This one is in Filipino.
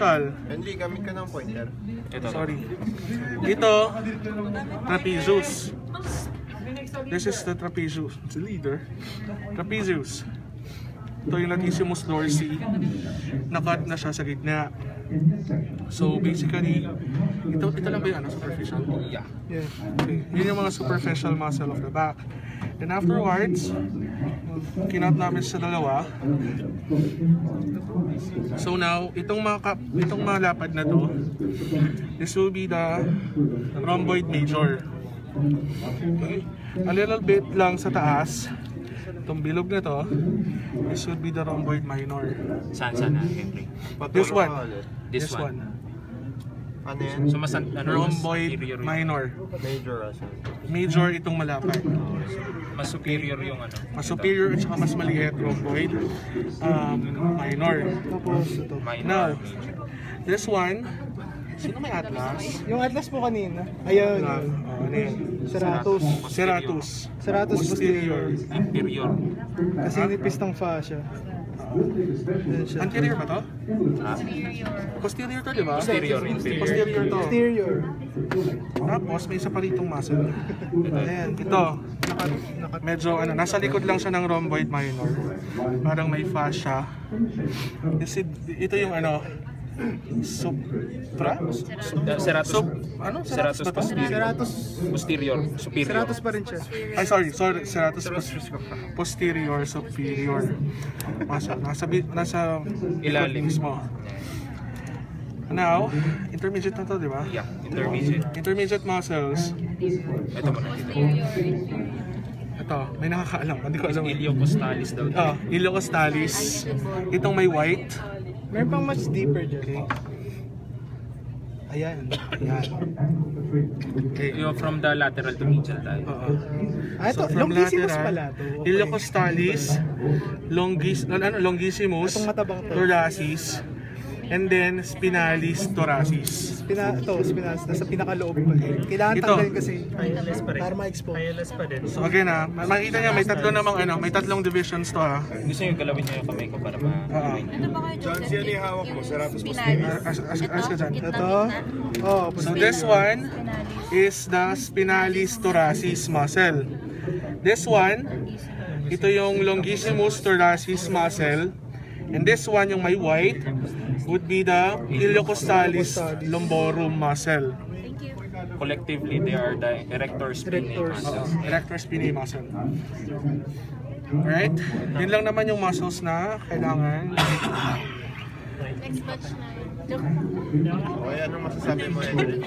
superficial. Hindi, gamit ka ng pointer. Ito. Sorry. Ito, trapezius. This is the trapezius. It's the leader. Trapezius. Ito yung latissimus dorsi. Nakat na siya sa gitna. So basically, ito lang ba yung superficial? Yeah. Yeah. Okay. Yun yung mga superficial muscle of the back. And afterwards, kinat namin sa dalawa. So now, itong mga lapad na to, this will be the rhomboid major. Okay. A little bit lang sa taas, itong bilog na to, this would be the rhomboid minor. Saan na, Henry? This one. This one. Ano yan? So mas Rhomboid minor. Major as Major itong malapad. mas superior yung ano. Mas superior at saka mas maliit rhomboid minor. Tapos ito. Now, this one, sino may atlas? Yung atlas po kanina. Ayun. Ano yan? Serratus. Serratus. Serratus posterior. Inferior. Kasi nipis ng fascia. Ayan siya. Anterior ba to? Posterior to, di ba? Posterior, inferior. Posterior to. Posterior. Tapos may isa pa ritong muscle. Ayan, ito. Medyo nasa likod lang siya ng rhomboid minor. Parang may fascia. Ito yung supra? Serratus. Serratus ba to? Serratus. Posterior. Superior. Serratus pa rin siya. Ay, sorry. Serratus posterior, superior. Nasa Ilalim. mismo. Now, intermediate na to, di ba? Yeah, intermediate. Intermediate muscles. Ito mo na dito. Ito, may nakakaalam. Hindi ko alam. Iliocostalis daw. Iliocostalis. Itong may white. Meron pang much deeper dyan. Ayan. Okay. Yung from the lateral to medial tayo. Ito, from longissimus lateral, pala to. Okay. Iliocostalis, longissimus, Itong matabang to. thoracis, and then spinalis thoracis. Spinalis, nasa pinakaloob pa. Kailangan Ito. tanggalin kasi para ma-expose. So again makikita niya may tatlong divisions to ha. Gusto nyo galawin nyo yung kamay ko para ma-gawin. Ano ba kayo John, yan yung hawak mo. Serratus posterior. Ask ka dyan. Ito. Oh, So this one is the spinalis thoracis muscle. This one, ito yung longissimus thoracis muscle. And this one, yung may white, would be the iliocostalis lumborum muscle. Thank you. Collectively, they are the erector spinae muscles. Erector spinae muscle. Alright? Yun lang naman yung muscles na kailangan. Next batch na. Okay, anong masasabi mo, Henry?